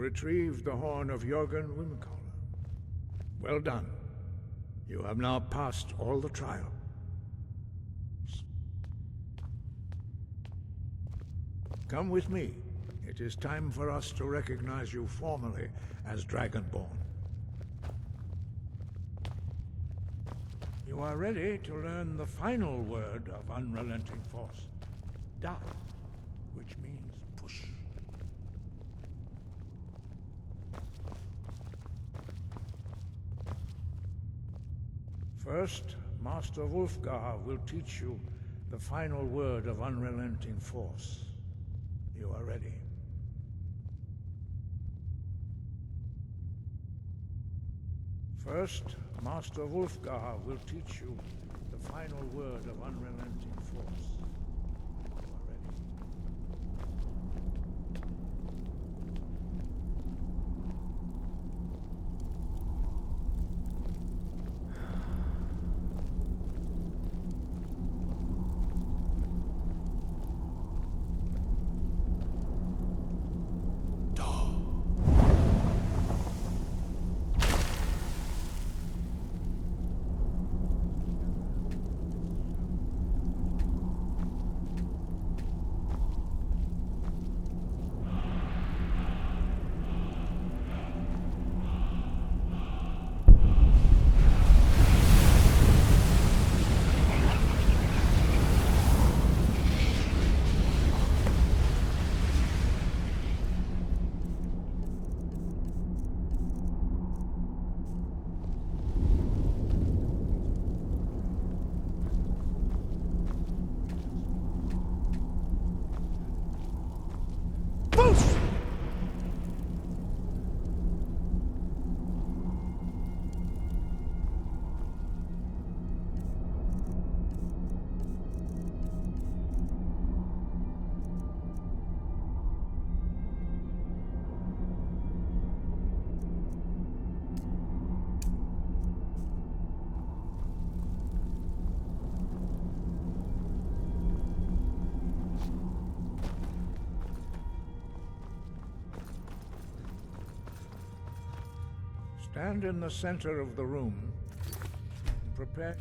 retrieved the horn of Jörgen Windcaller. Well done. You have now passed all the trials. Come with me. It is time for us to recognize you formally as Dragonborn. You are ready to learn the final word of Unrelenting Force. Da, which means push. First, Master Wulfgar will teach you the final word of Unrelenting Force. You are ready. First, Master Wulfgar will teach you the final word of Unrelenting Force. You are ready. Stand in the center of the room and prepare.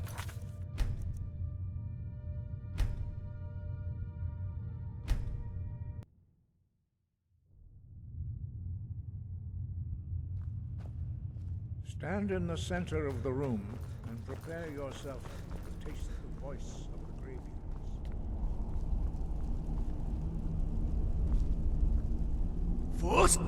Stand in the center of the room and prepare yourself to taste the voice of the Greybeards. Force!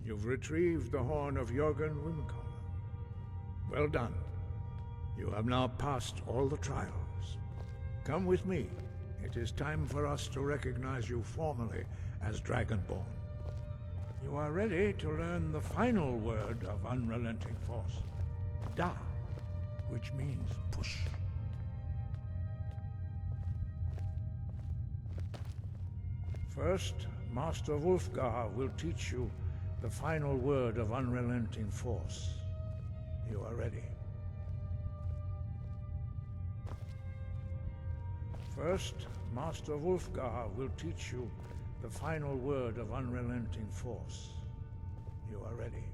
You've retrieved the horn of Jörgen Windcaller. Well done. You have now passed all the trials. Come with me. It is time for us to recognize you formally as Dragonborn. You are ready to learn the final word of Unrelenting Force. Da, which means push. First, Master Wulfgar will teach you the final word of Unrelenting Force. You are ready. First, Master Wulfgar will teach you the final word of Unrelenting Force. You are ready.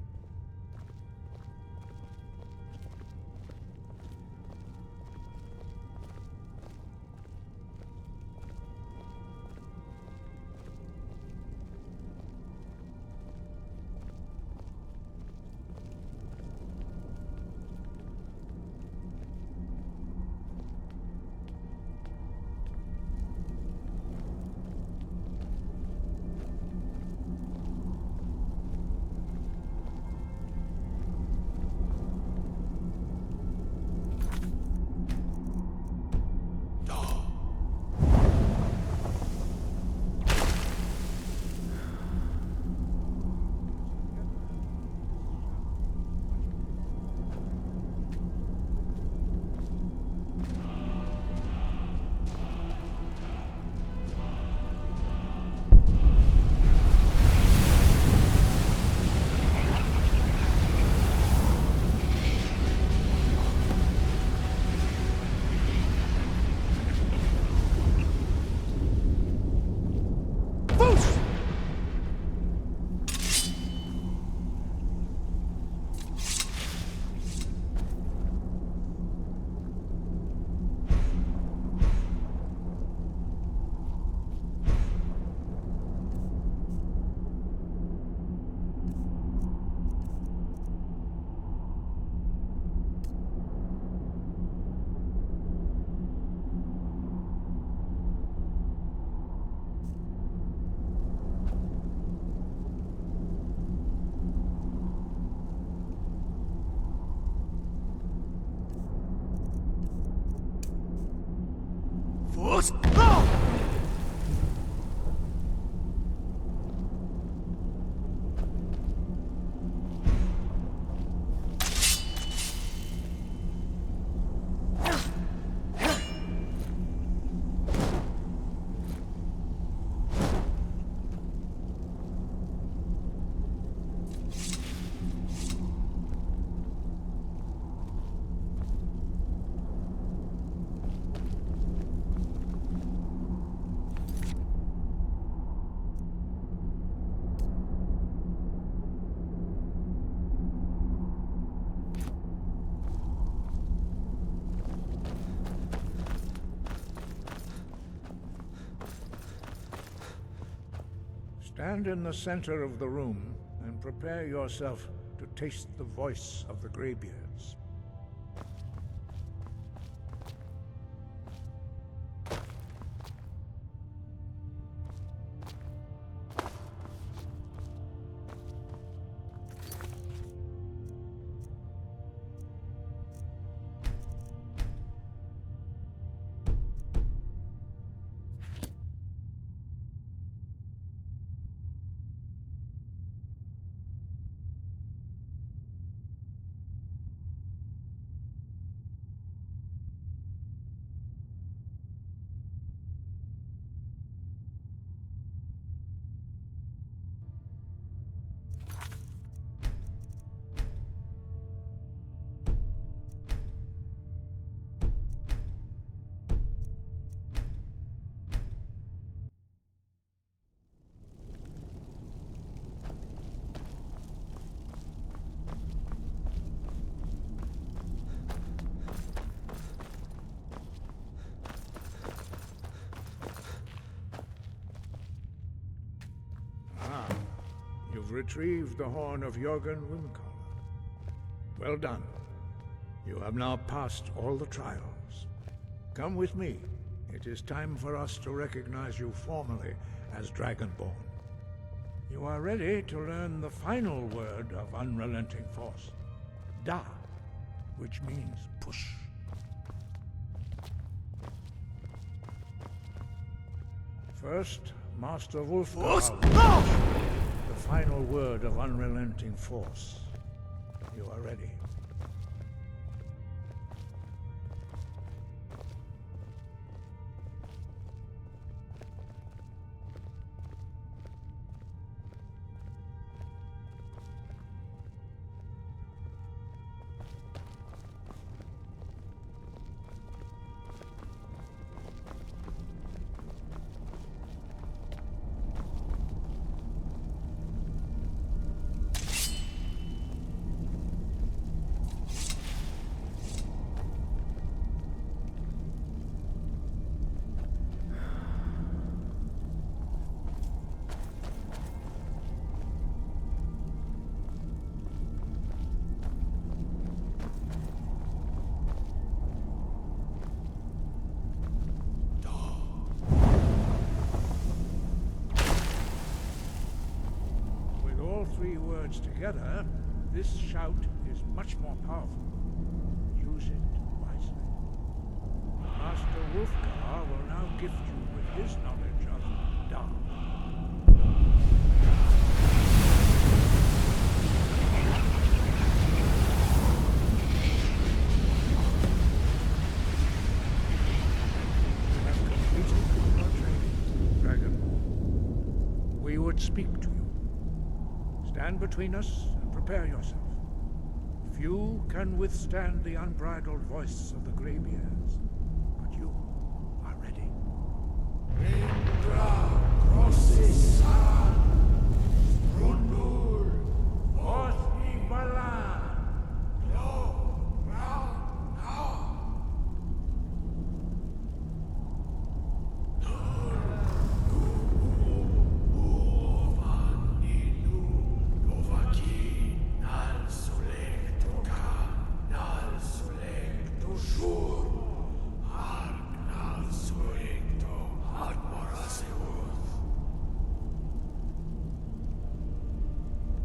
Stand in the center of the room and prepare yourself to taste the voice of the Greybeards. You've retrieved the horn of Jörgen Windcaller. Well done. You have now passed all the trials. Come with me. It is time for us to recognize you formally as Dragonborn. You are ready to learn the final word of Unrelenting Force. Da, which means push. First, Master Wulfgar. The final word of Unrelenting Force. You are ready. Three words together, this shout is much more powerful. Use it wisely. Master Wulfgar will now gift you with his knowledge of Da. You have completed your training, Dragonborn. We would speak to you. Stand between us and prepare yourself. Few can withstand the unbridled voice of the Greybeards, but you are ready. Indra Crossisan Brundur Othi Balan Lo Brown Now.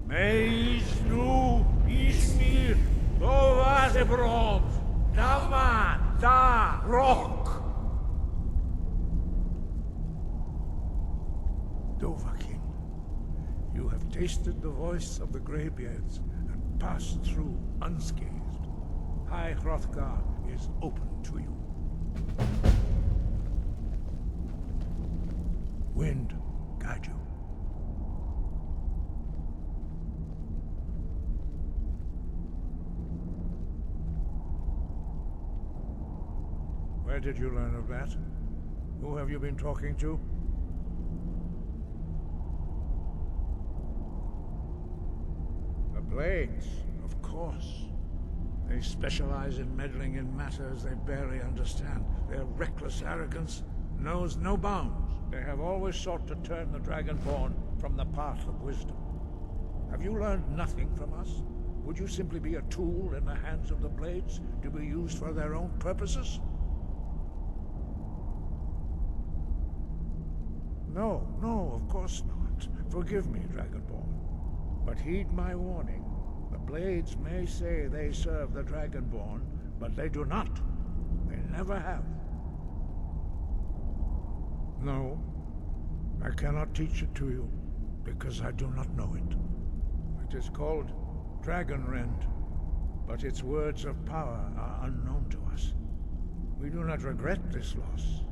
Meisnu Ismir Dovazebrob Dama Da Rock. tasted the voice of the Greybeards and passed through unscathed. High Hrothgar is open to you. Wind guide you. Where did you learn of that? Who have you been talking to? The Blades, of course. They specialize in meddling in matters they barely understand. Their reckless arrogance knows no bounds. They have always sought to turn the Dragonborn from the path of wisdom. Have you learned nothing from us? Would you simply be a tool in the hands of the Blades to be used for their own purposes? No, of course not. Forgive me, Dragonborn. But heed my warning. The Blades may say they serve the Dragonborn, but they do not. They never have. No, I cannot teach it to you, because I do not know it. It is called Dragonrend, but its words of power are unknown to us. We do not regret this loss.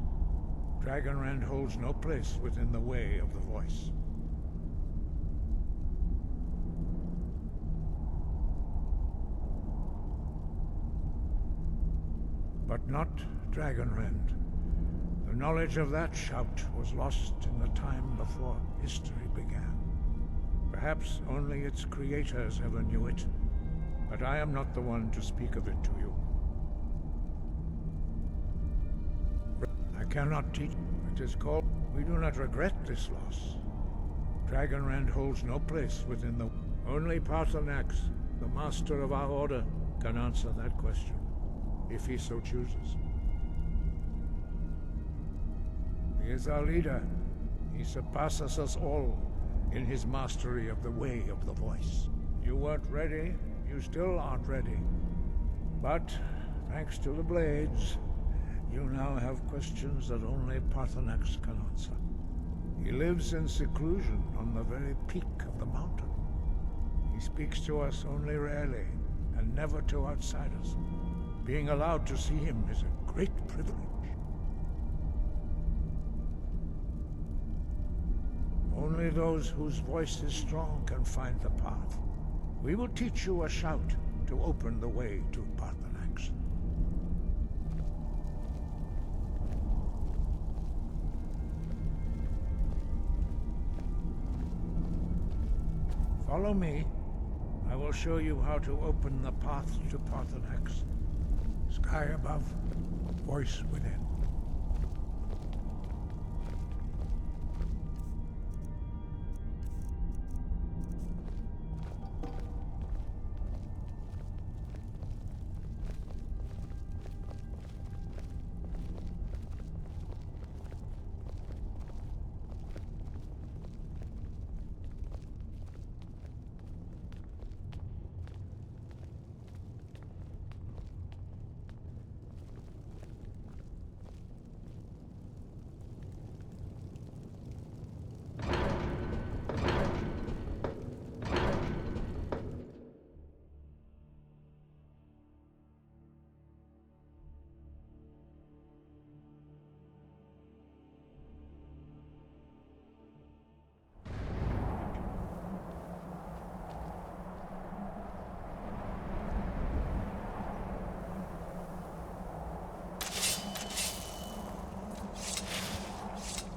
Dragonrend holds no place within the way of the Voice. But not Dragonrend. The knowledge of that shout was lost in the time before history began. Perhaps only its creators ever knew it, but I am not the one to speak of it to you. I cannot teach. It is called. We do not regret this loss. Dragonrend holds no place within the. Only Paarthurnax, the master of our order, can answer that question, if he so chooses. He is our leader. He surpasses us all in his mastery of the way of the Voice. You weren't ready. You still aren't ready. But, thanks to the Blades, you now have questions that only Paarthurnax can answer. He lives in seclusion on the very peak of the mountain. He speaks to us only rarely, and never to outsiders. Being allowed to see him is a great privilege. Only those whose voice is strong can find the path. We will teach you a shout to open the way to Paarthurnax. Follow me. I will show you how to open the path to Paarthurnax. Sky above, voice within.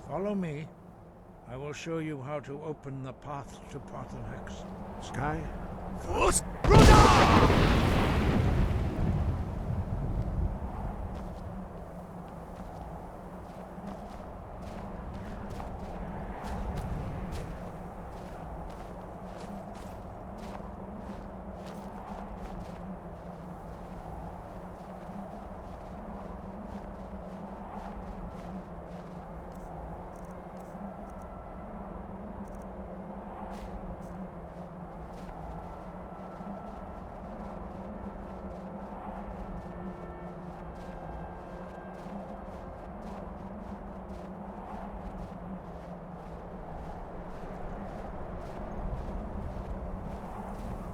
Follow me. I will show you how to open the path to Paarthurnax. Sky.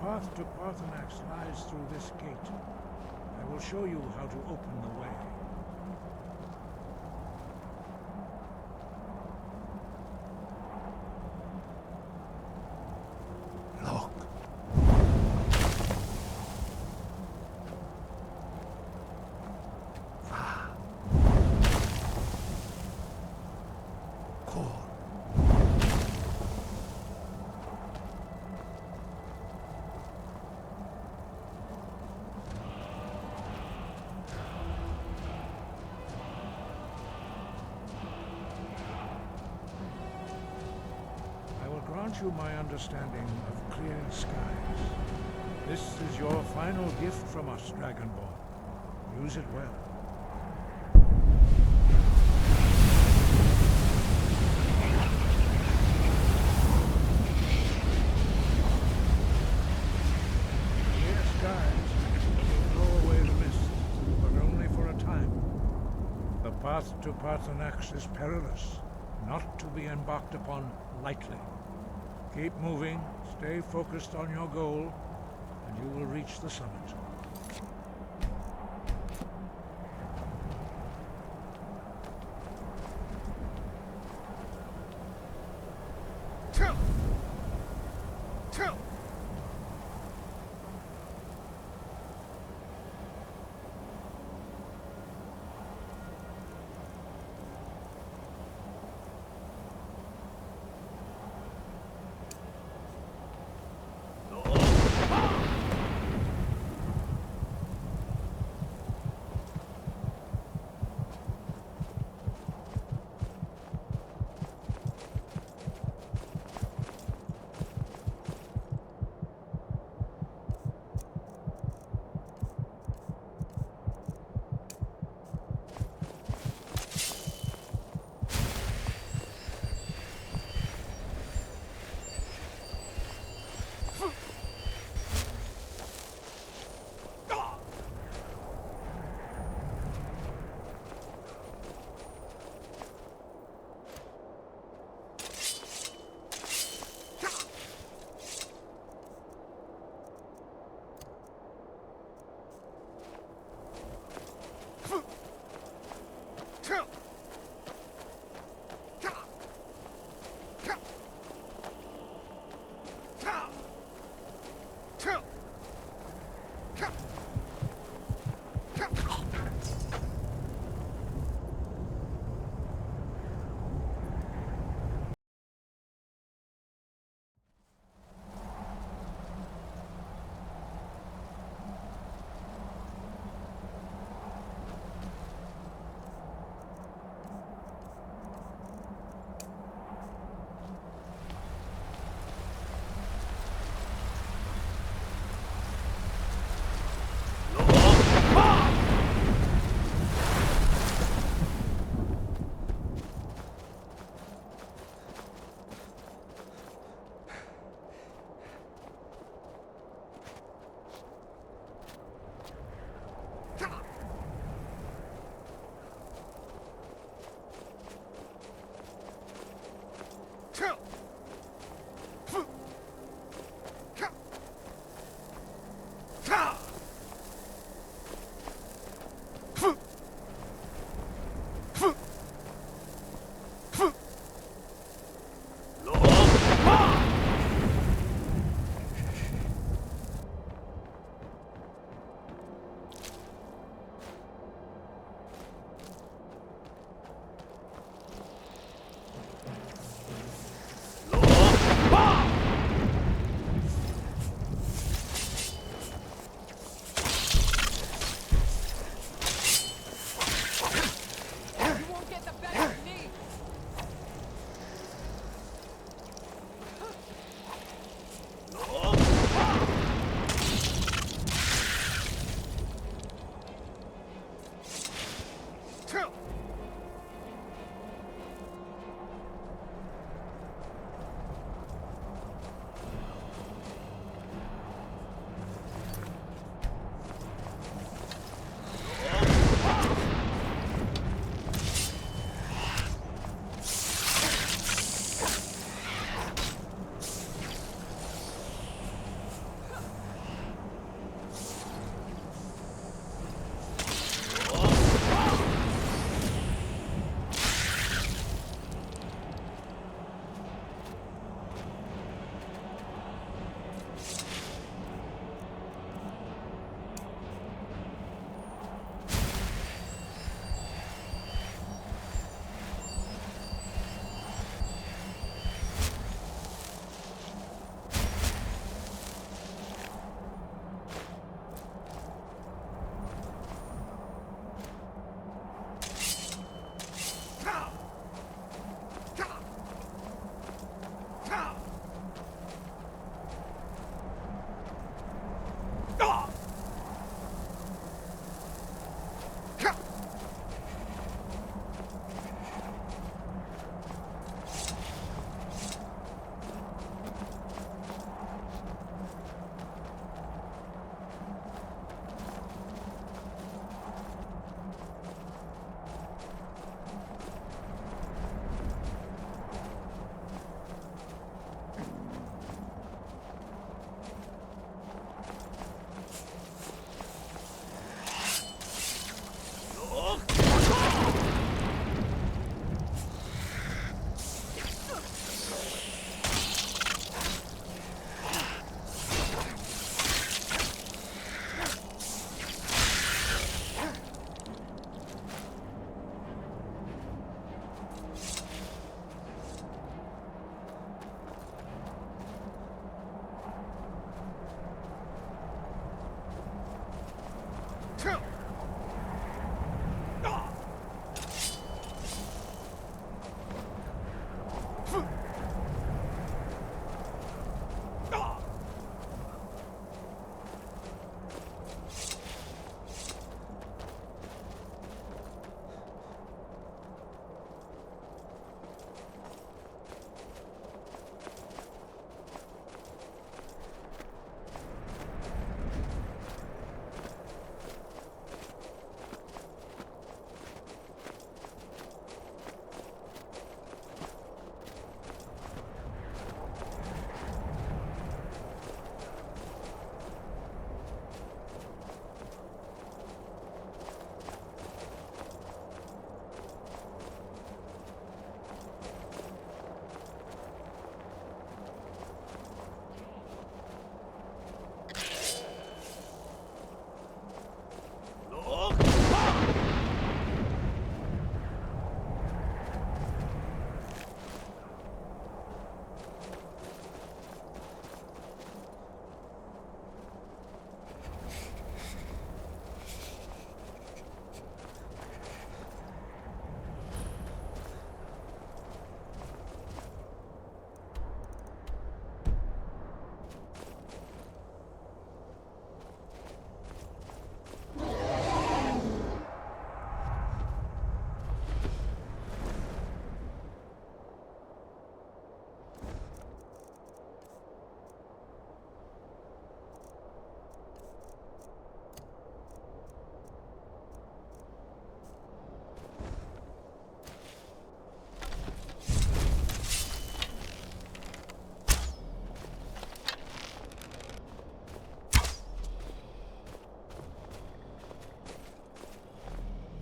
path to Paarthurnax lies through this gate. I will show you how to open the way. Look. Grant you my understanding of clear skies. This is your final gift from us, Dragonborn. Use it well. Clear skies will blow away the mist, but only for a time. The path to Paarthurnax is perilous, not to be embarked upon lightly. Keep moving, stay focused on your goal, and you will reach the summit.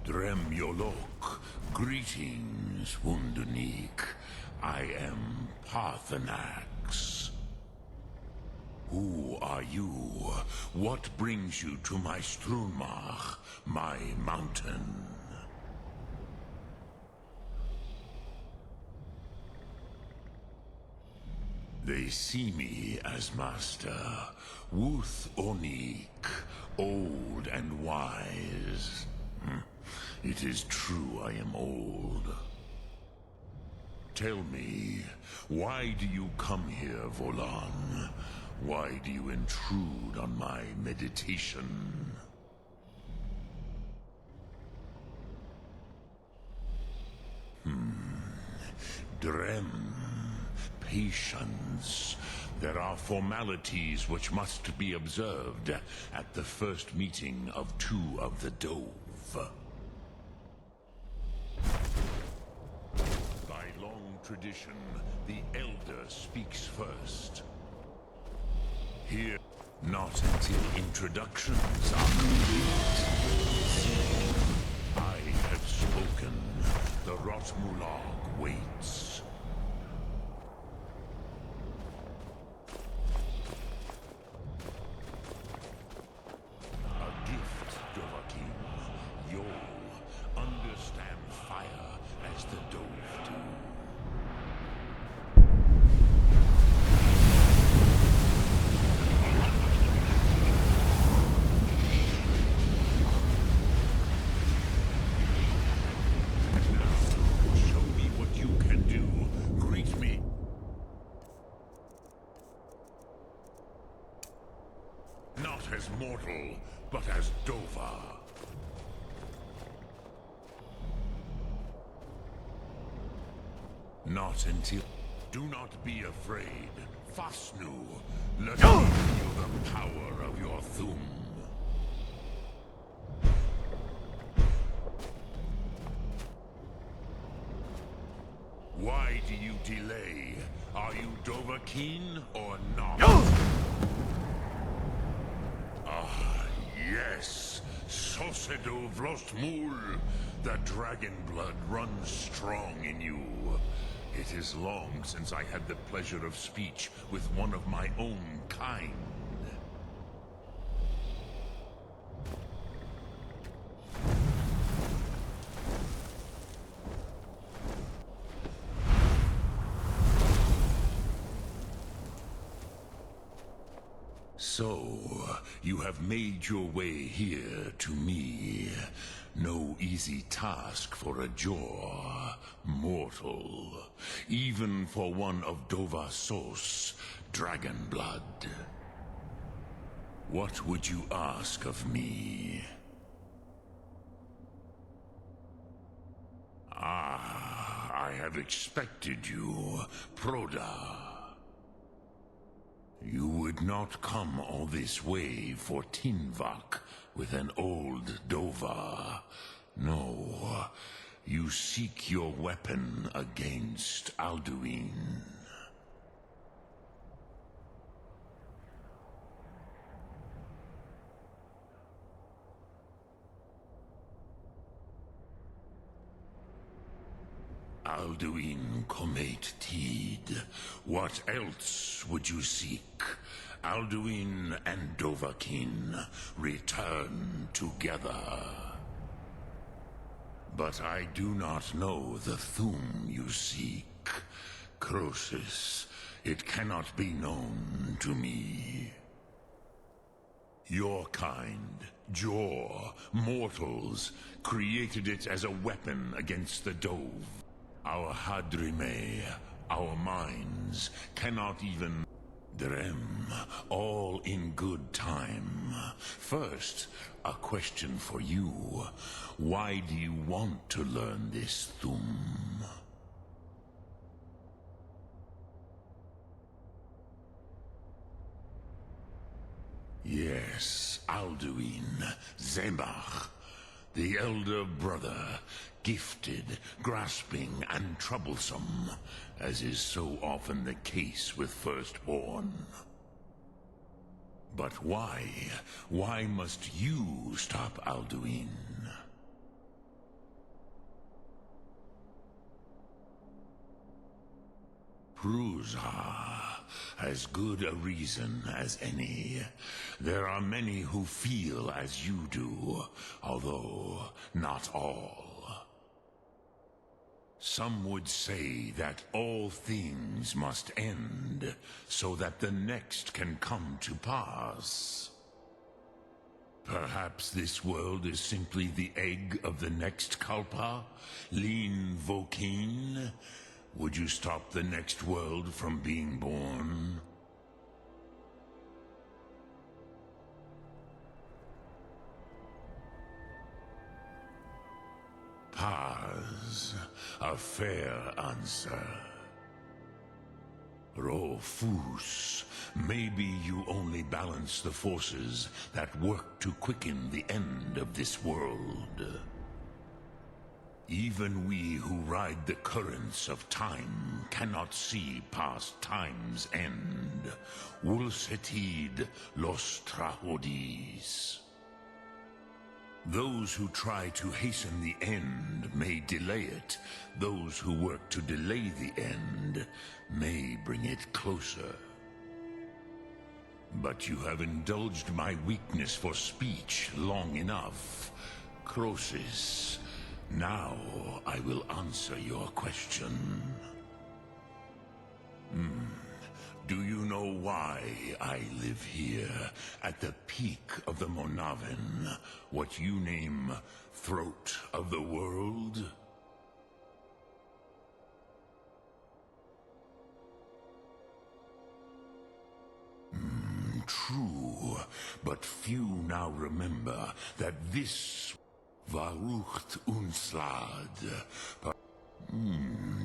Dremyolok, greetings, Wunderneek. I am Parthenax. Who are you? What brings you to my Strunmach, my mountain? They see me as master, Wuth Onik, old and wise. It is true I am old. Tell me, why do you come here, Volan? Why do you intrude on my meditation? Drem. Patience. There are formalities which must be observed at the first meeting of two of the Dove. By long tradition, the Elder speaks first. Here, not until introductions are complete. I have spoken. The Rotmulag waits. As mortal, but as Dova. Not until... Do not be afraid. Fasnu, let me feel the power of your Thum. Why do you delay? Are you Dovahkiin or not? Yes, Sosedo Vlostmul. The dragon blood runs strong in you. It is long since I had the pleasure of speech with one of my own kind. So, you have made your way here to me. No easy task for a Jor, mortal. Even for one of Dovahsos, dragon blood. What would you ask of me? Ah, I have expected you, Proda. You would not come all this way for Tinvak with an old Dova. No, you seek your weapon against Alduin. Alduin Comate Tid. What else would you seek? Alduin and Dovahkiin return together. But I do not know the Thu'um you seek. Croesus, it cannot be known to me. Your kind, Jor, mortals, created it as a weapon against the Dove. Our Hadrime, our minds, cannot even Drem, all in good time. First, a question for you. Why do you want to learn this Thu'um? Yes, Alduin, Zemach, the elder brother, gifted, grasping, and troublesome, as is so often the case with Firstborn. But why? Why must you stop Alduin? Prusa, as good a reason as any. There are many who feel as you do, although not all. Some would say that all things must end, so that the next can come to pass. Perhaps this world is simply the egg of the next Kalpa, Lin Vokin. Would you stop the next world from being born? Paz, a fair answer. Rofus, maybe you only balance the forces that work to quicken the end of this world. Even we who ride the currents of time cannot see past time's end. Wulsetid los Trahodis. Those who try to hasten the end may delay it. Those who work to delay the end may bring it closer. But you have indulged my weakness for speech long enough. Croesus, now I will answer your question. Do you know why I live here, at the peak of the Monaven, what you name Throat of the World? True, but few now remember that this Varucht Unslad.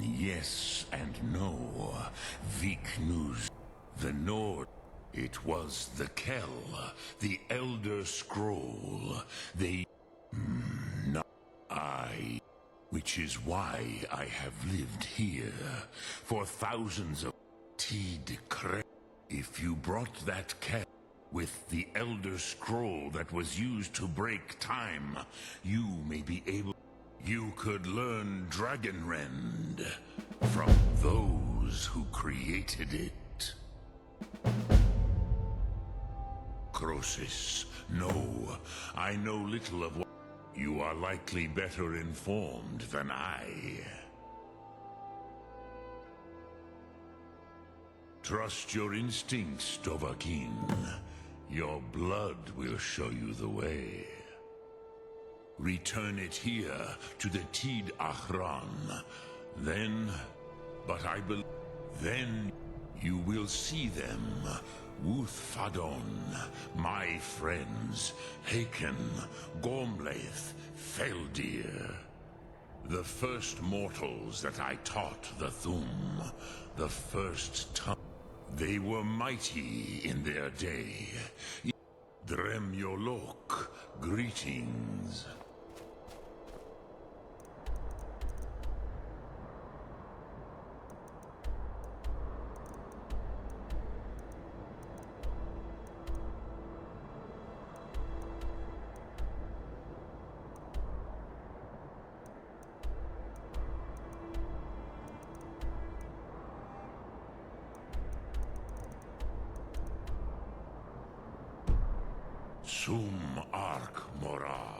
Yes and no. Viknus, the Nord. It was the Kell, the Elder Scroll. They... not I. Which is why I have lived here for thousands of... If you brought that Kell with the Elder Scroll that was used to break time, you may be able... You could learn Dragonrend from those who created it. Croesus, no, I know little of what... You are likely better informed than I. Trust your instincts, Dovahkiin. Your blood will show you the way. Return it here to the Tid Ahran. Then, then you will see them. Wuthfadon, my friends, Haken, Gormlaith, Feldir. The first mortals that I taught the Thum, the first tongue. They were mighty in their day. Dremyolok, greetings. Sum Ark Mora.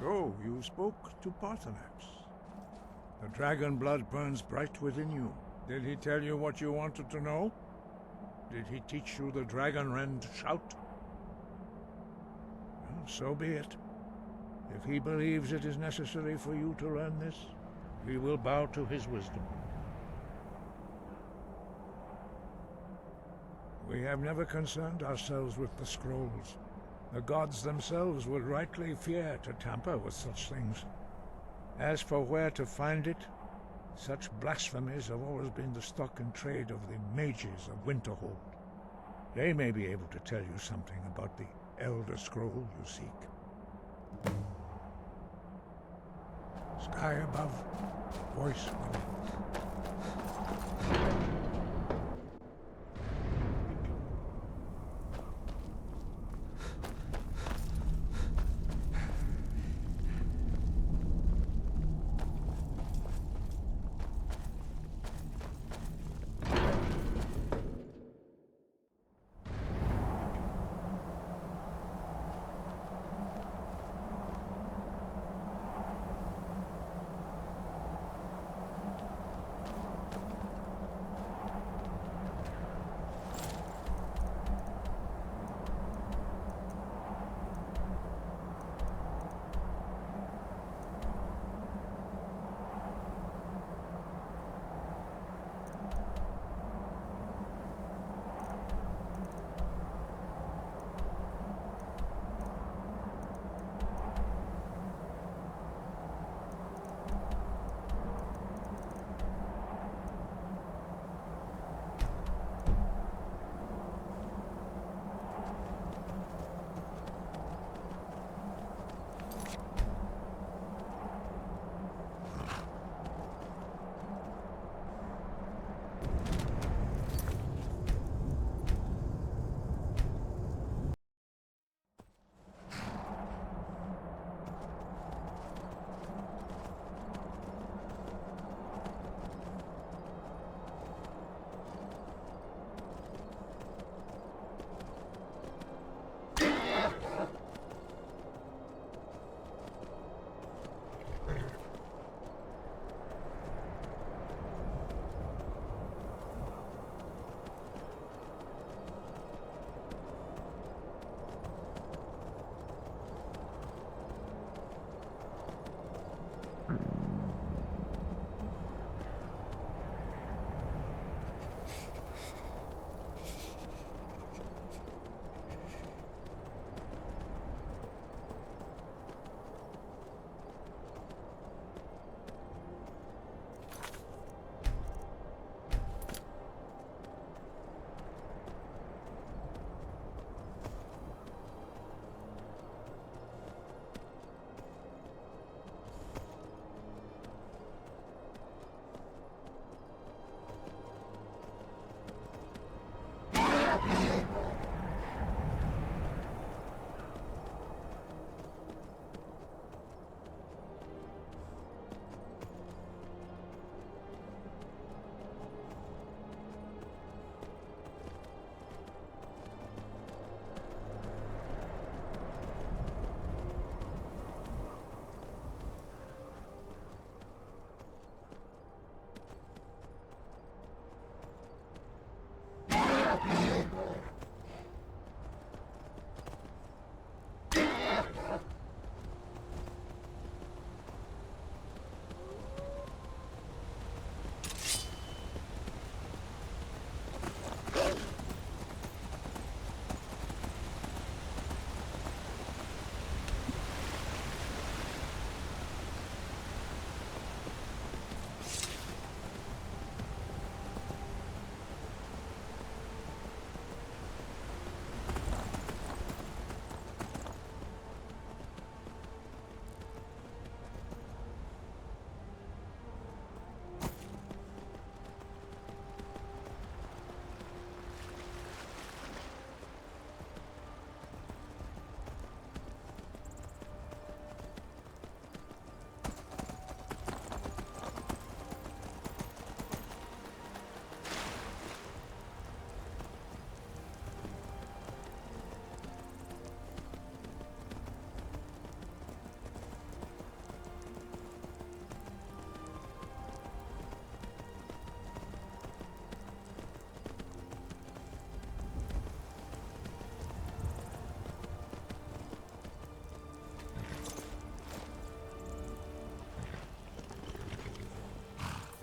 So, you spoke to Paarthurnax. The dragon blood burns bright within you. Did he tell you what you wanted to know? Did he teach you the dragon rend shout? Well, so be it. If he believes it is necessary for you to learn this, we will bow to his wisdom. We have never concerned ourselves with the scrolls. The gods themselves would rightly fear to tamper with such things. As for where to find it, such blasphemies have always been the stock and trade of the mages of Winterhold. They may be able to tell you something about the Elder Scroll you seek. Sky above, voice within.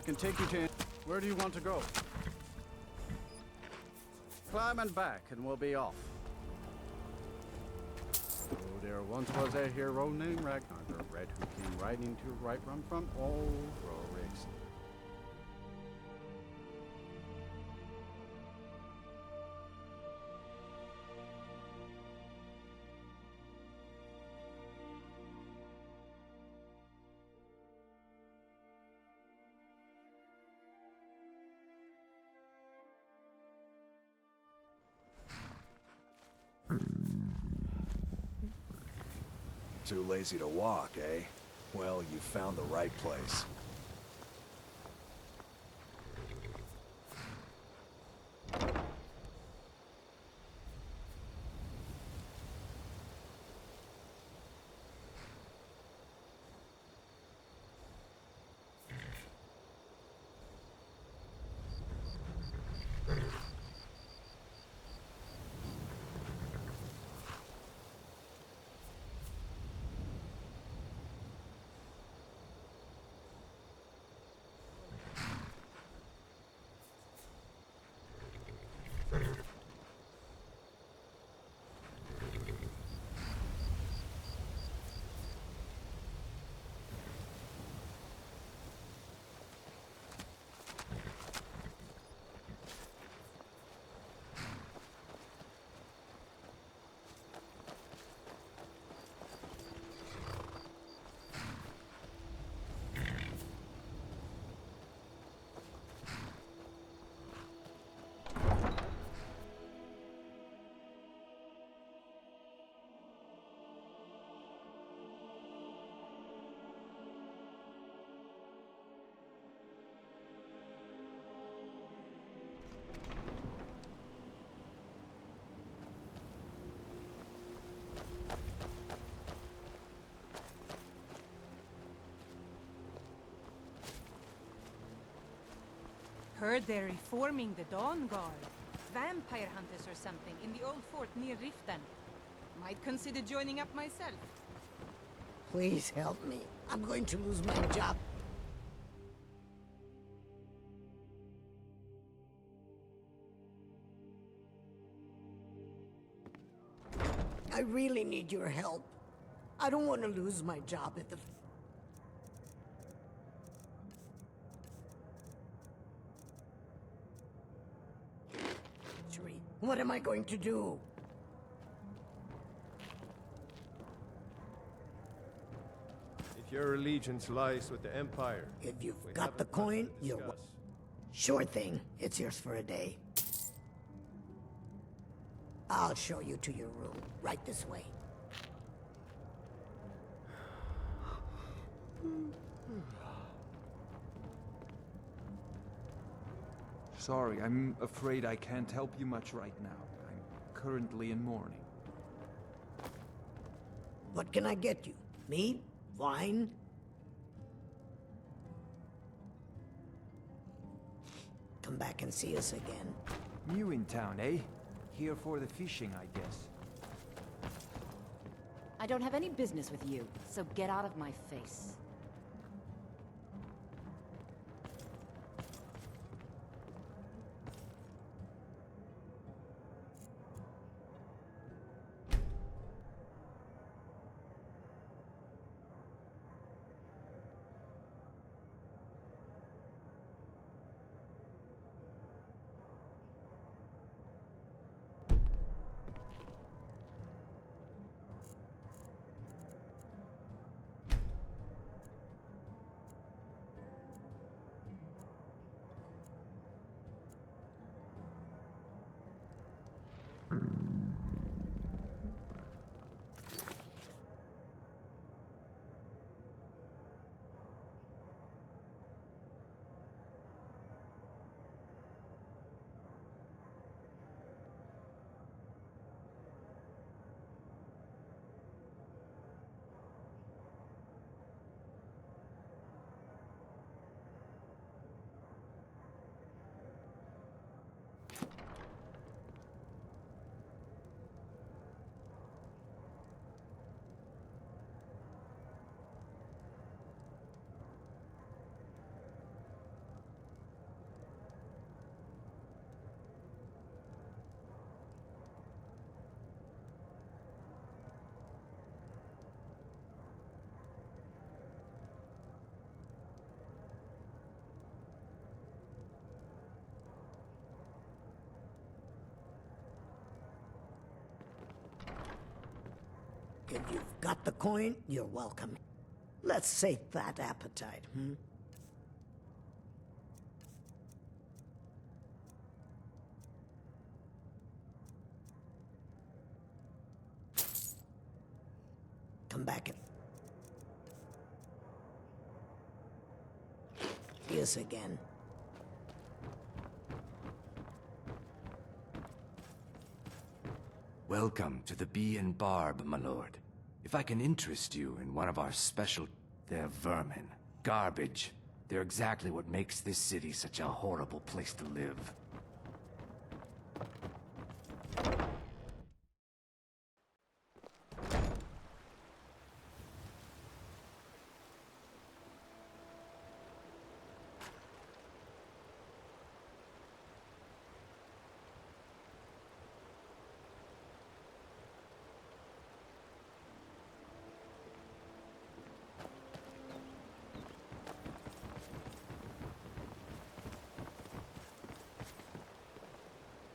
Can take you to... Where do you want to go? Climb and back, and we'll be off. Oh, there once was a hero named Ragnar the Red who came riding to Whiterun from old Rorik's. Too lazy to walk, eh? Well, you found the right place. Heard they're reforming the Dawn Guard. Vampire hunters or something in the old fort near Riften. Might consider joining up myself. Please help me. I'm going to lose my job. I really need your help. I don't want to lose my job at the... What am I going to do? If your allegiance lies with the Empire... If you've we got have the a matter coin, to you're... discuss. Sure thing. It's yours for a day. I'll show you to your room. Right this way. Sorry, I'm afraid I can't help you much right now. I'm currently in mourning. What can I get you? Meat? Wine? Come back and see us again. New in town, eh? Here for the fishing, I guess. I don't have any business with you, so get out of my face. If you've got the coin, you're welcome. Let's sate that appetite, hmm? Come back and... Yes, again. Welcome to the Bee and Barb, my lord. If I can interest you in one of our special... They're vermin. Garbage. They're exactly what makes this city such a horrible place to live.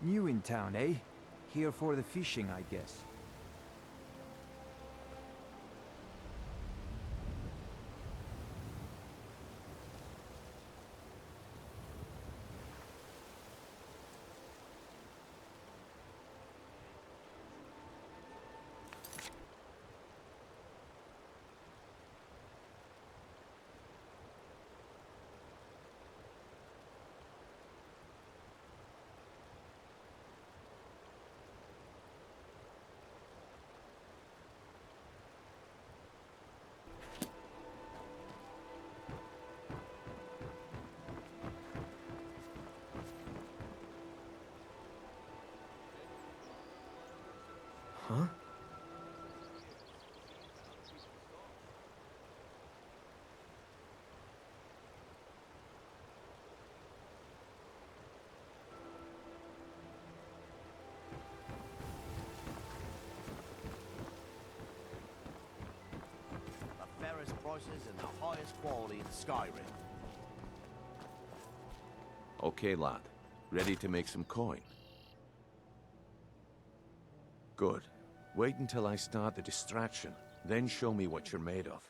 New in town, eh? Here for the fishing, I guess. Huh? The fairest prices and the highest quality in Skyrim. Okay, lad. Ready to make some coin? Good. Wait until I start the distraction, then show me what you're made of.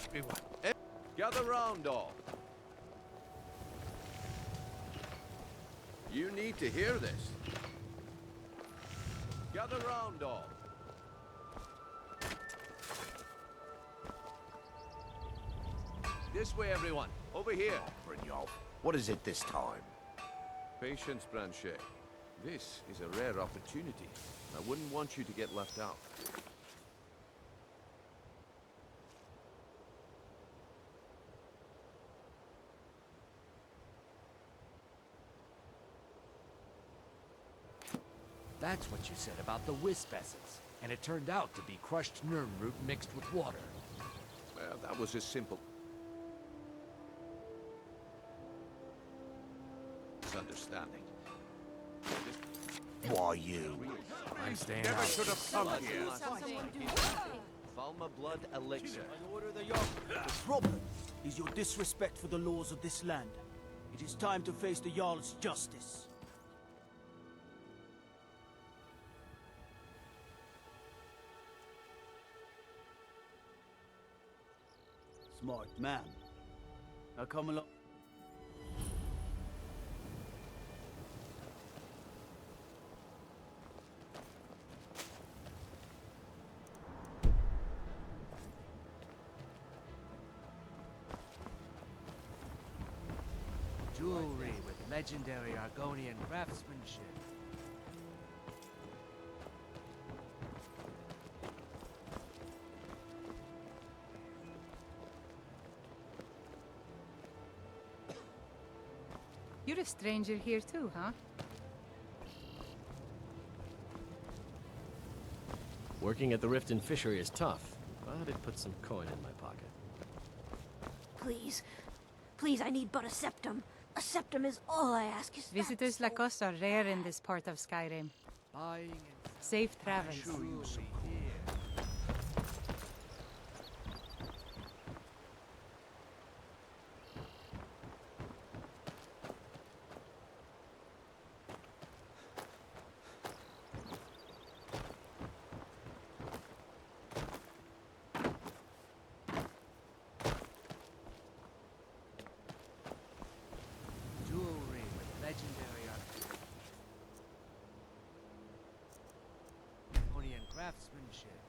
Everyone, gather round all. You need to hear this. Gather round all. This way, everyone. Over here. Brynjolf, what is it this time? Patience, Brand-shei. This is a rare opportunity. I wouldn't want you to get left out. That's what you said about the wisp essence. And it turned out to be crushed Nirnroot mixed with water. Well, that was a simple... misunderstanding. Why you? I'm staying Never out. should have come here. Falma blood elixir. The problem is your disrespect for the laws of this land. It is time to face the Jarl's justice. Smart man. Now come along. Jewelry with legendary Argonian craftsmanship. You're a stranger here too, huh? Working at the Riften Fishery is tough, but it puts some coin in my pocket. Please. Please, I need but a septum. A septum is all I ask. Is Visitors like us are rare in this part of Skyrim. Safe travels. craftsmanship.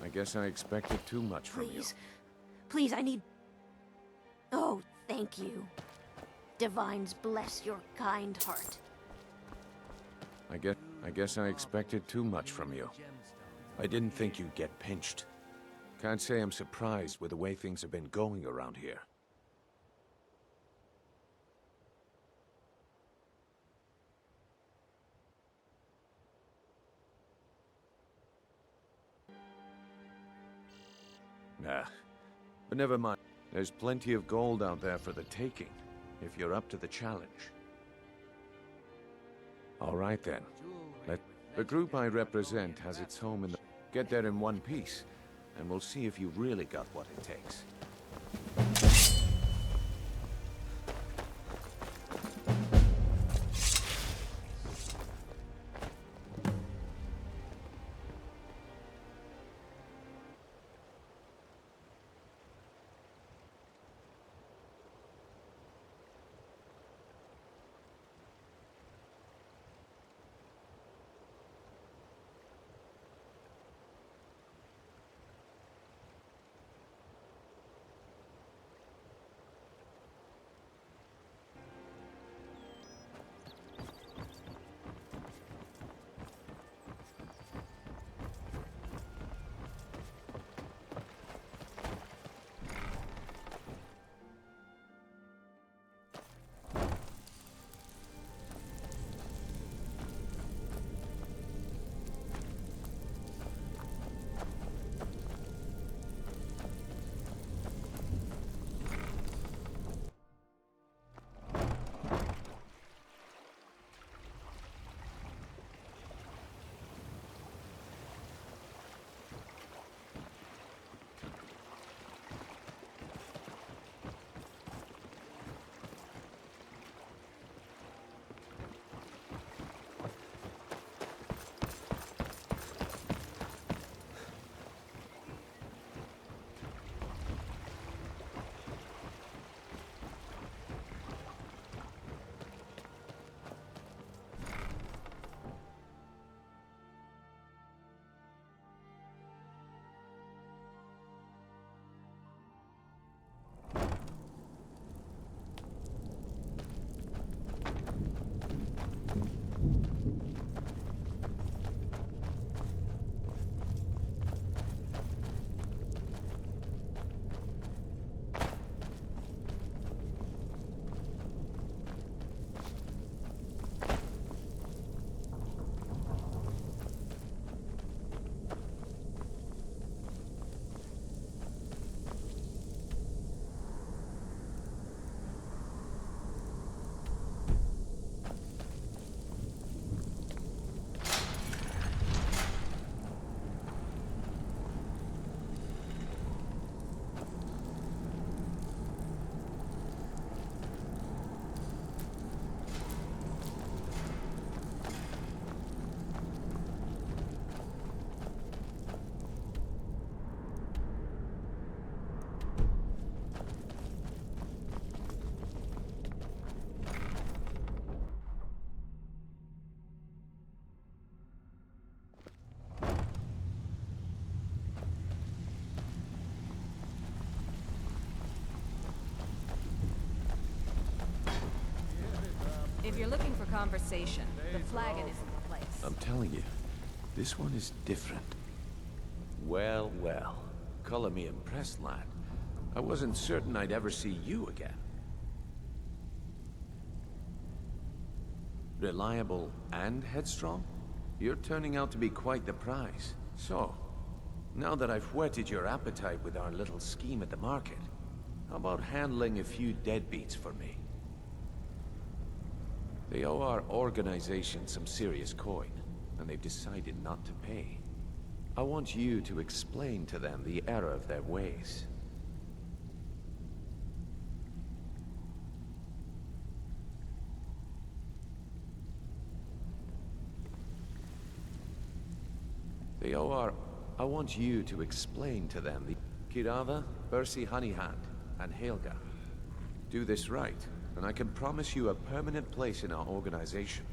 I guess I expected too much from you. Please. Please, I need... Oh, thank you. Divines bless your kind heart. I guess I expected too much from you. I didn't think you'd get pinched. Can't say I'm surprised with the way things have been going around here. Nah, but never mind. There's plenty of gold out there for the taking, if you're up to the challenge. All right then. The group I represent has its home in the... Get there in one piece, and we'll see if you really got what it takes. If you're looking for conversation, the flagon isn't the place. I'm telling you, this one is different. Well, well. Color me impressed, lad. I wasn't certain I'd ever see you again. Reliable and headstrong? You're turning out to be quite the prize. So, now that I've whetted your appetite with our little scheme at the market, how about handling a few deadbeats for me? They owe our organization some serious coin, and they've decided not to pay. I want you to explain to them the error of their ways. I want you to explain to them the Kirava, Ursi Honeyhand, and Helga. Do this right, and I can promise you a permanent place in our organization.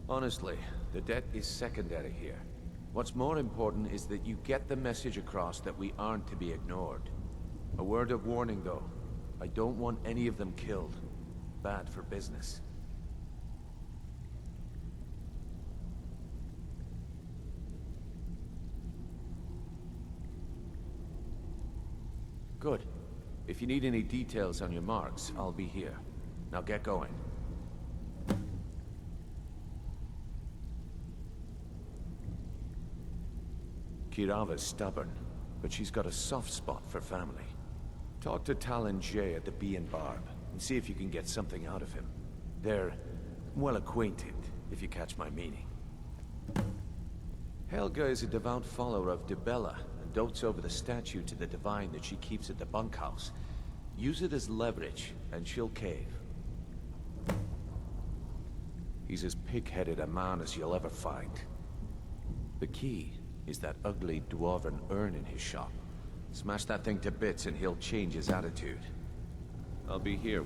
Honestly, the debt is secondary here. What's more important is that you get the message across that we aren't to be ignored. A word of warning, though. I don't want any of them killed. Bad for business. Good. If you need any details on your marks, I'll be here. Now get going. Kirava's stubborn, but she's got a soft spot for family. Talk to Talon Jay at the Bee and Barb, and see if you can get something out of him. They're well acquainted, if you catch my meaning. Helga is a devout follower of Dibella, and dotes over the statue to the Divine that she keeps at the bunkhouse. Use it as leverage, and she'll cave. He's as pig-headed a man as you'll ever find. The key is that ugly dwarven urn in his shop. Smash that thing to bits and he'll change his attitude. I'll be here.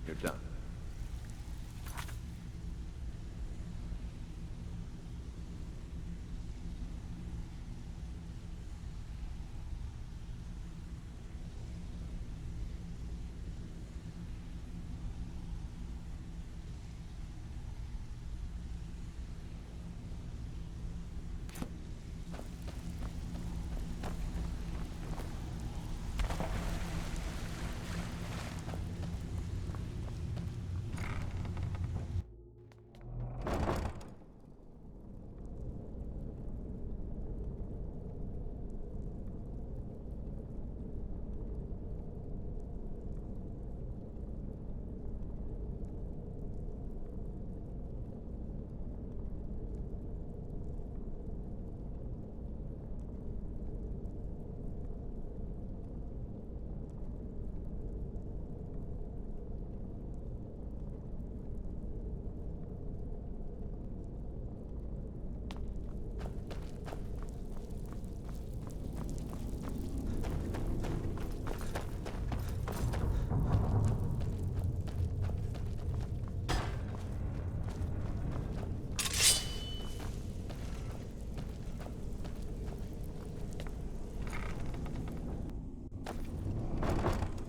You're done.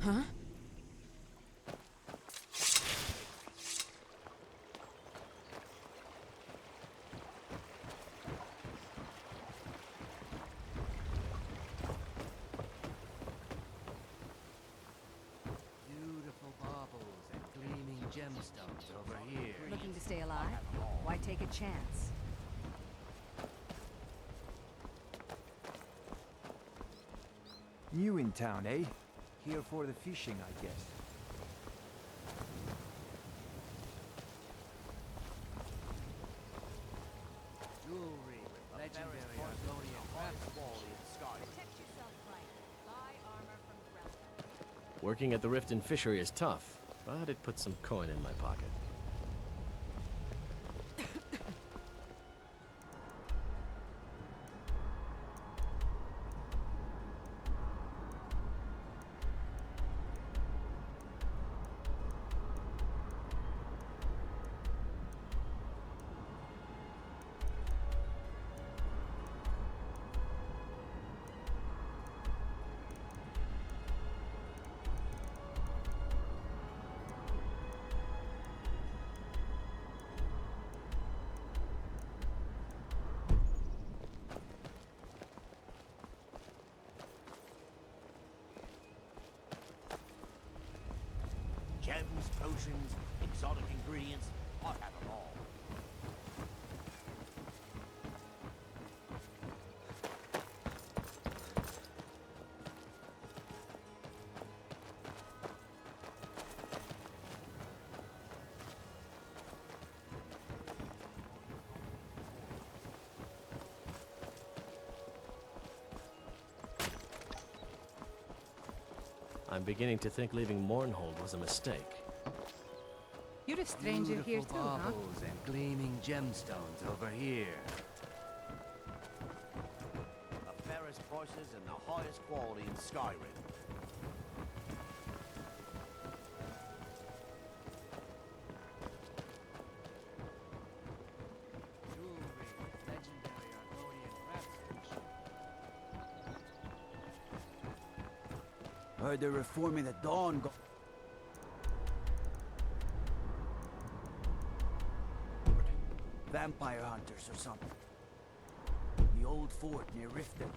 Huh? Beautiful baubles and gleaming gemstones over here. Looking to stay alive? Why take a chance? New in town, eh? Here for the fishing, I guess. Jewelry with legendary Argonian craft quality and scars. Protect yourself right. Buy armor from Grelka. Working at the Riften Fishery is tough, but it puts some coin in my pocket. potions, exotic ingredients. I'll have them all. I'm beginning to think leaving Mournhold was a mistake. You're a stranger here too, huh? Baubles and gleaming gemstones over here. The fairest prices and the highest quality in Skyrim. Heard they're reforming the Dawn Guard. Vampire hunters or something. The old fort near Riften.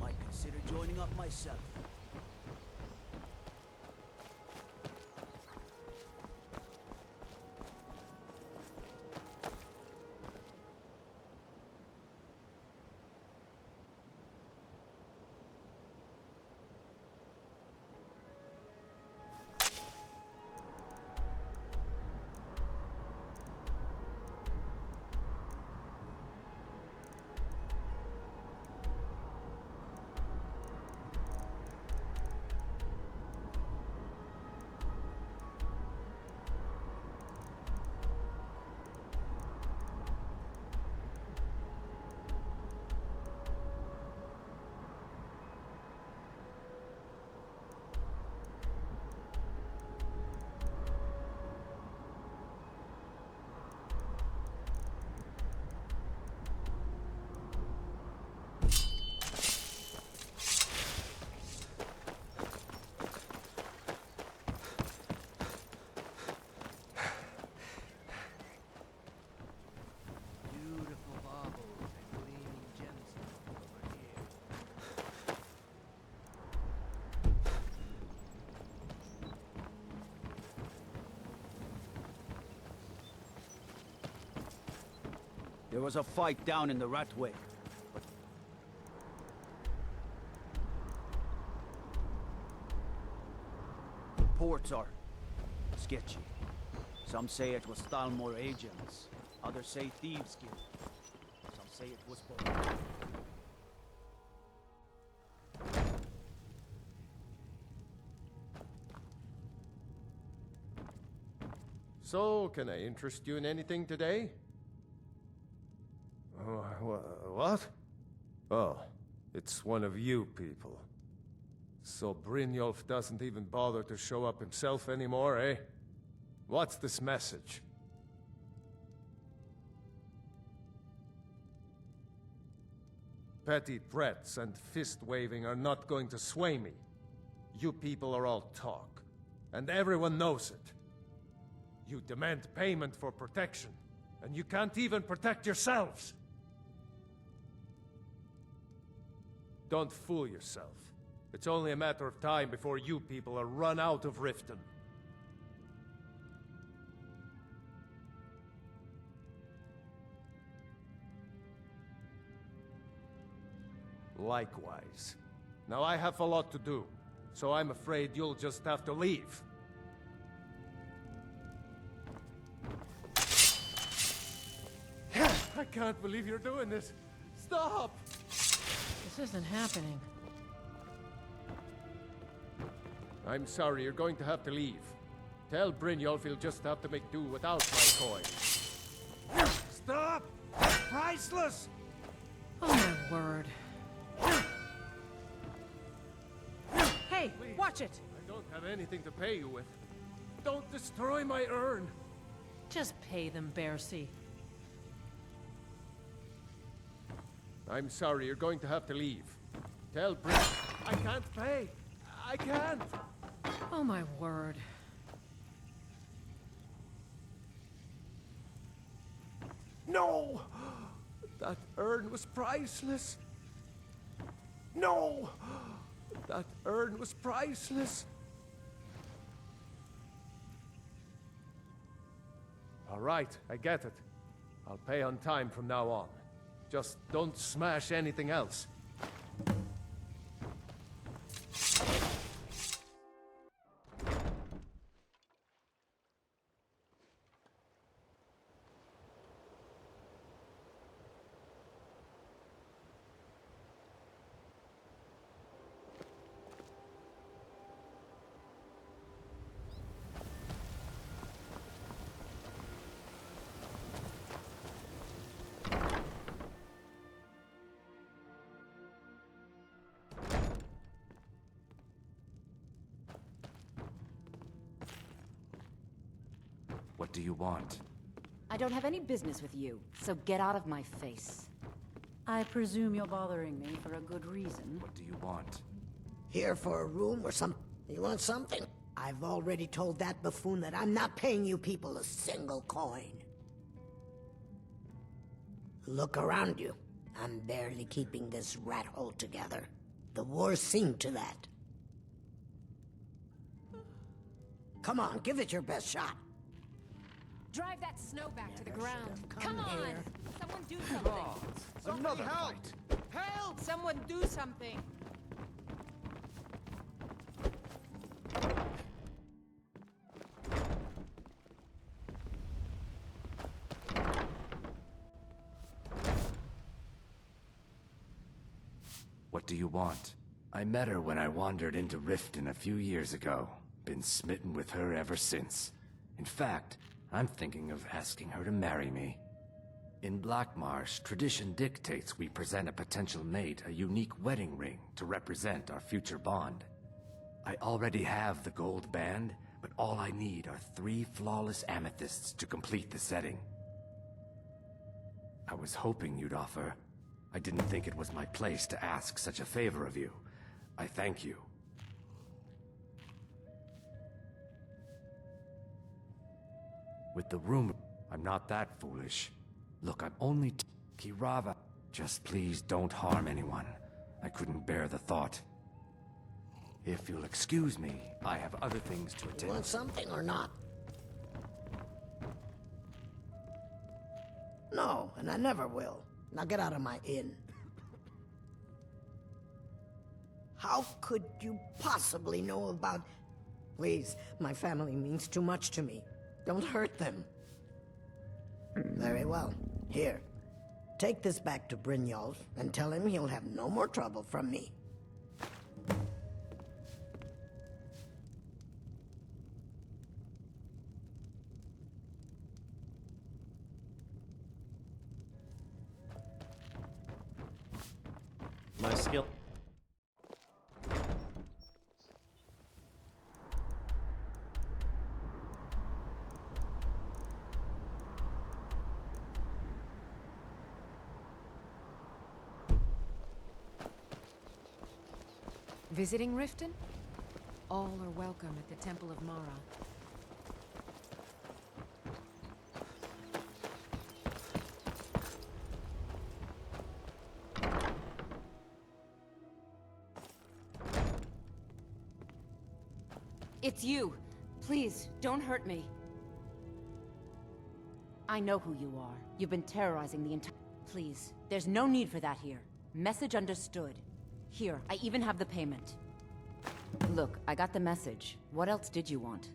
Might consider joining up myself. There was a fight down in the Ratway. Reports are sketchy. Some say it was Thalmor agents. Others say Thieves Guild. Some say it was both. So, can I interest you in anything today? What? Oh, it's one of you people. So Brynjolf doesn't even bother to show up himself anymore, eh? What's this message? Petty threats and fist-waving are not going to sway me. You people are all talk, and everyone knows it. You demand payment for protection, and you can't even protect yourselves! Don't fool yourself. It's only a matter of time before you people are run out of Riften. Likewise. Now I have a lot to do, so I'm afraid you'll just have to leave. I can't believe you're doing this. Stop! This isn't happening. I'm sorry, you're going to have to leave. Tell Brynjolf he'll just have to make do without my coin. Stop! Priceless! Oh my word. Hey, watch it! I don't have anything to pay you with. Don't destroy my urn! Just pay them, Bersi. I'm sorry, you're going to have to leave. Tell Bryn... I can't pay! I can't! Oh my word. No! That urn was priceless! No! That urn was priceless! All right, I get it. I'll pay on time from now on. Just don't smash anything else. What do you want? I don't have any business with you, so get out of my face. I presume you're bothering me for a good reason. What do you want? Here for a room or some... You want something? I've already told that buffoon that I'm not paying you people a single coin. Look around you. I'm barely keeping this rat hole together. The war's seen to that. Come on, give it your best shot. Drive that snow back to the ground. Come on! here. Someone do something. Another fight! Help! Someone do something. What do you want? I met her when I wandered into Riften a few years ago. Been smitten with her ever since. In fact, I'm thinking of asking her to marry me. In Blackmarsh, tradition dictates we present a potential mate a unique wedding ring to represent our future bond. I already have the gold band, but all I need are 3 flawless amethysts to complete the setting. I was hoping you'd offer. I didn't think it was my place to ask such a favor of you. I thank you. With the rumor, I'm not that foolish. Look, I'm only Kirava. Just please don't harm anyone. I couldn't bear the thought. If you'll excuse me, I have other things to attend. You want something or not? No, and I never will. Now get out of my inn. How could you possibly know about... Please, my family means too much to me. Don't hurt them. Very well. Here. Take this back to Brynjolf and tell him he'll have no more trouble from me. My skill. Visiting Riften? All are welcome at the Temple of Mara. It's you. Please, don't hurt me. I know who you are. You've been terrorizing the entire... Please, there's no need for that here. Message understood. Here, I even have the payment. Look, I got the message. What else did you want?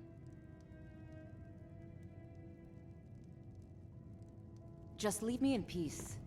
Just leave me in peace.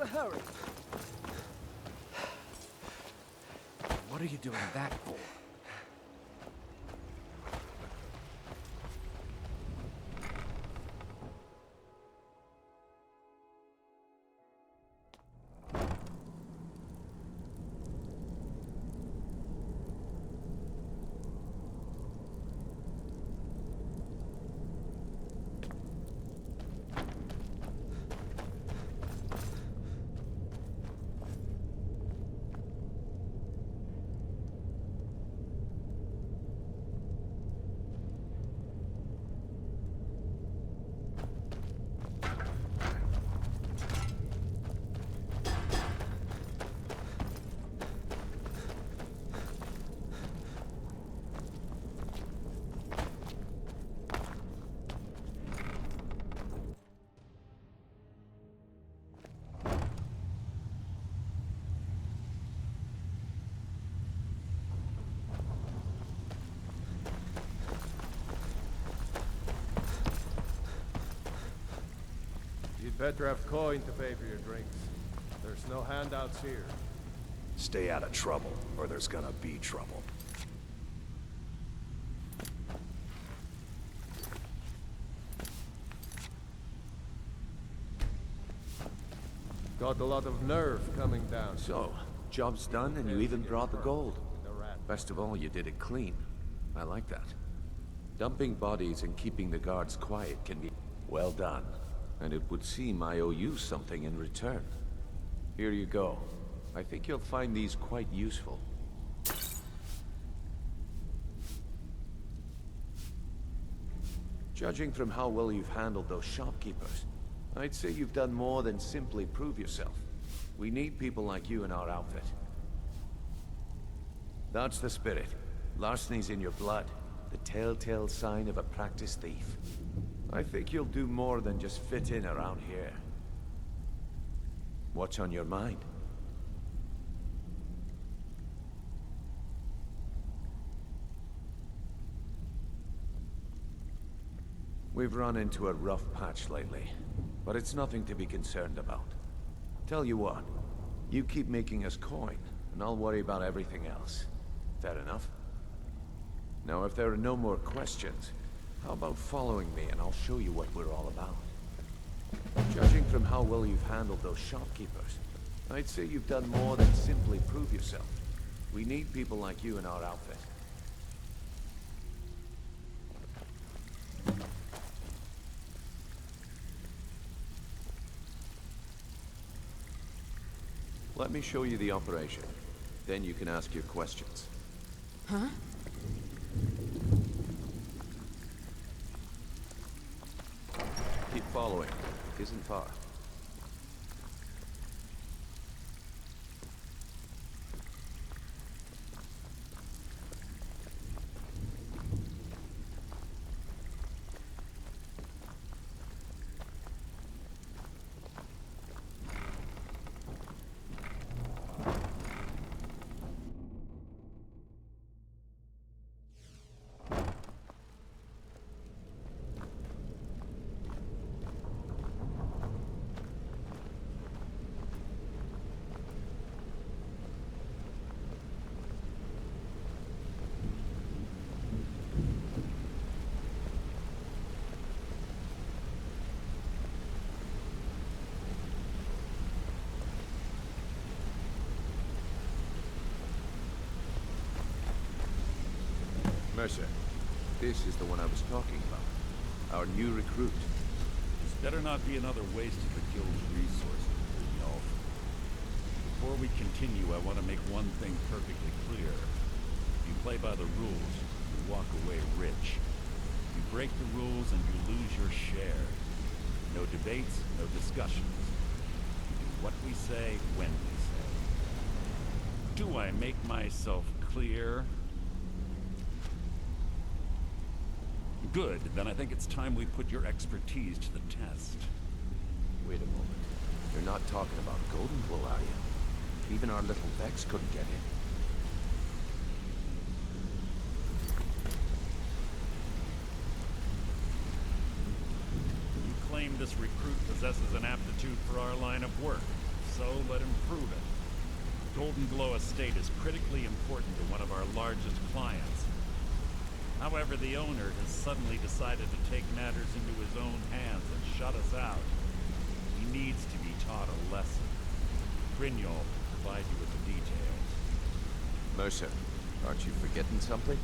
the hurry? What are you doing that for? You'd better have coin to pay for your drinks. There's no handouts here. Stay out of trouble, or there's gonna be trouble. Got a lot of nerve coming down. So, job's done and you even brought the gold. Best of all, you did it clean. I like that. Dumping bodies and keeping the guards quiet can be well done. And it would seem I owe you something in return. Here you go. I think you'll find these quite useful. Judging from how well you've handled those shopkeepers, I'd say you've done more than simply prove yourself. We need people like you in our outfit. That's the spirit. Larceny's in your blood. The telltale sign of a practiced thief. I think you'll do more than just fit in around here. What's on your mind? We've run into a rough patch lately, but it's nothing to be concerned about. Tell you what, you keep making us coin, and I'll worry about everything else. Fair enough? Now, if there are no more questions, how about following me and I'll show you what we're all about? Judging from how well you've handled those shopkeepers, I'd say you've done more than simply prove yourself. We need people like you in our outfit. Let me show you the operation. Then you can ask your questions. Huh? Keep following. It isn't far. Mercer, this is the one I was talking about. Our new recruit. This better not be another waste of the guild's resources, Yelf. Before we continue, I want to make one thing perfectly clear. If you play by the rules, you walk away rich. You break the rules and you lose your share. No debates, no discussions. You do what we say, when we say. Do I make myself clear? Good, then I think it's time we put your expertise to the test. Wait a moment. You're not talking about Goldenpool, are you? Even our little Vex couldn't get in. You claim this recruit possesses an aptitude for our line of work. so let him prove it. Golden Glow Estate is critically important to one of our largest clients. However, the owner has suddenly decided to take matters into his own hands and shut us out. He needs to be taught a lesson. Brynjolf will provide you with the details. Mercer, aren't you forgetting something?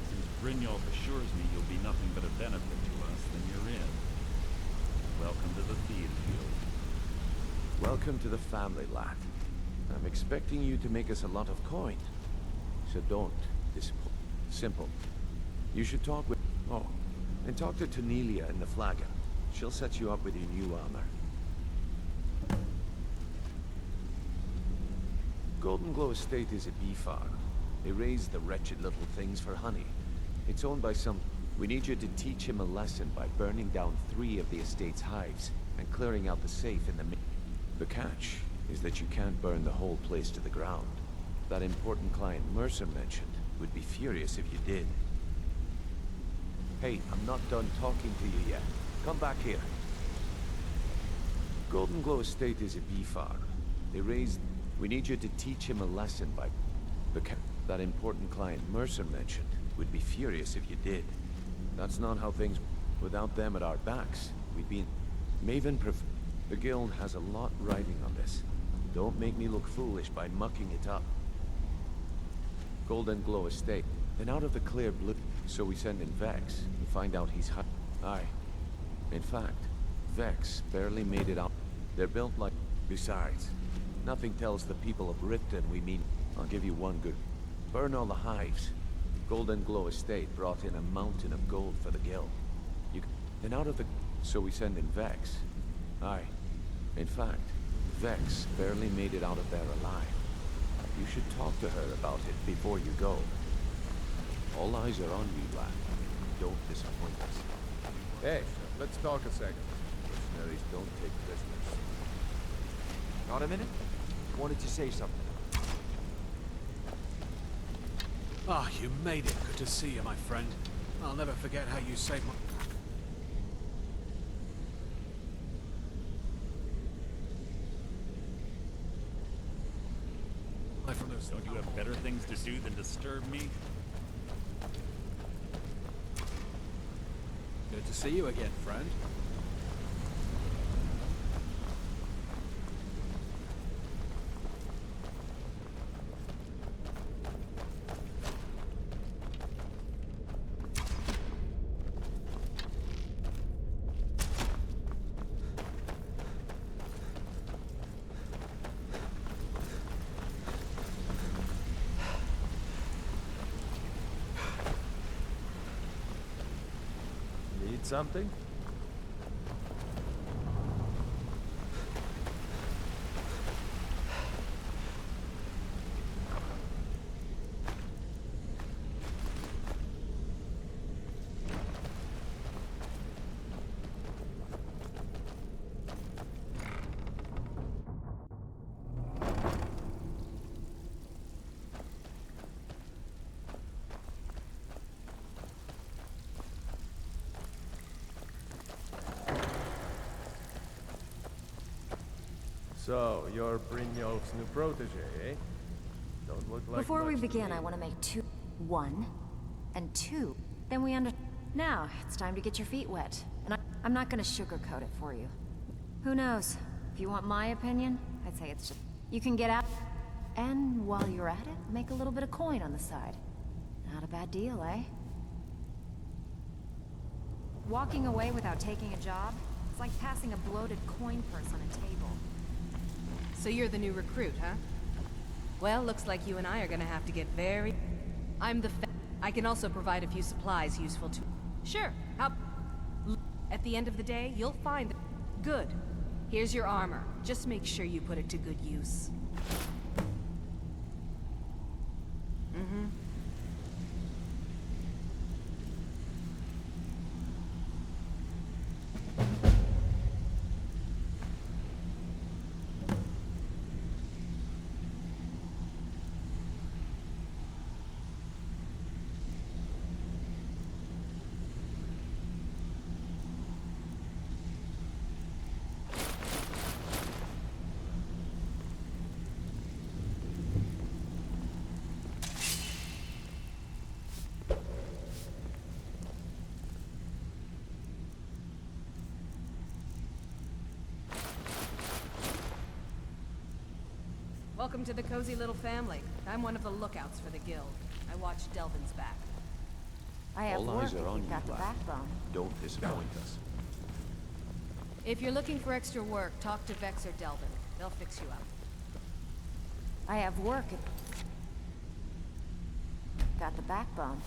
Since Brynjolf assures me you'll be nothing but a benefit to us, then you're in. Welcome to the Theodfield. Welcome to the family, lad. I'm expecting you to make us a lot of coin. So don't disappoint. Simple. You should talk with... Oh, and talk to Cornelia in the Flagon. She'll set you up with your new armor. Golden Glow Estate is a bee farm. They raise the wretched little things for honey. It's owned by some... We need you to teach him a lesson by burning down 3 of the estate's hives and clearing out the safe in the... The catch is that you can't burn the whole place to the ground. That important client Mercer mentioned would be furious if you did. Hey, I'm not done talking to you yet. Come back here. Golden Glow Estate is a bee farm. They raise... We need you to teach him a lesson by... That important client Mercer mentioned would be furious if you did. That's not how things... Without them at our backs, we'd be in... Maven The guild has a lot riding on this. Don't make me look foolish by mucking it up. Golden Glow Estate. Then out of the clear blue... So we send in Vex and find out he's Aye. In fact, Vex barely made it out. They're built like... Besides, nothing tells the people of Riften we mean... I'll give you one good... Burn all the hives. Golden Glow Estate brought in a mountain of gold for the guild. Then out of the... So we send in Vex. Aye. In fact, Vex barely made it out of there alive. You should talk to her about it before you go. All eyes are on you, lad. Don't disappoint us. Hey, let's talk a second. Mercenaries don't take prisoners. Got a minute? Wanted to say something. Ah, you made it. Good to see you, my friend. I'll never forget how you saved my... From those... Don't you have better things to do than disturb me? Good to see you again, friend. Something? So, you're Brynjolf's new protege, eh? Don't look like Before we much to begin, me. I want to make 2. 1 and 2. Then we Now, it's time to get your feet wet. And I'm not gonna sugarcoat it for you. Who knows? If you want my opinion, I'd say it's just... You can get out... And while you're at it, make a little bit of coin on the side. Not a bad deal, eh? Walking away without taking a job? It's like passing a bloated coin purse on a table. So you're the new recruit, huh? Well, looks like you and I are gonna have to get very... I'm the I can also provide a few supplies useful to... Sure, At the end of the day, you'll find... Good. Here's your armor. Just make sure you put it to good use. Mm-hmm. Welcome to the cozy little family. I'm one of the lookouts for the guild. I watch Delvin's back. I have All work eyes if are on you've you, got the lad. backbone. Don't disappoint us. If you're looking for extra work, talk to Vex or Delvin. They'll fix you up. I have work if... Got the backbone.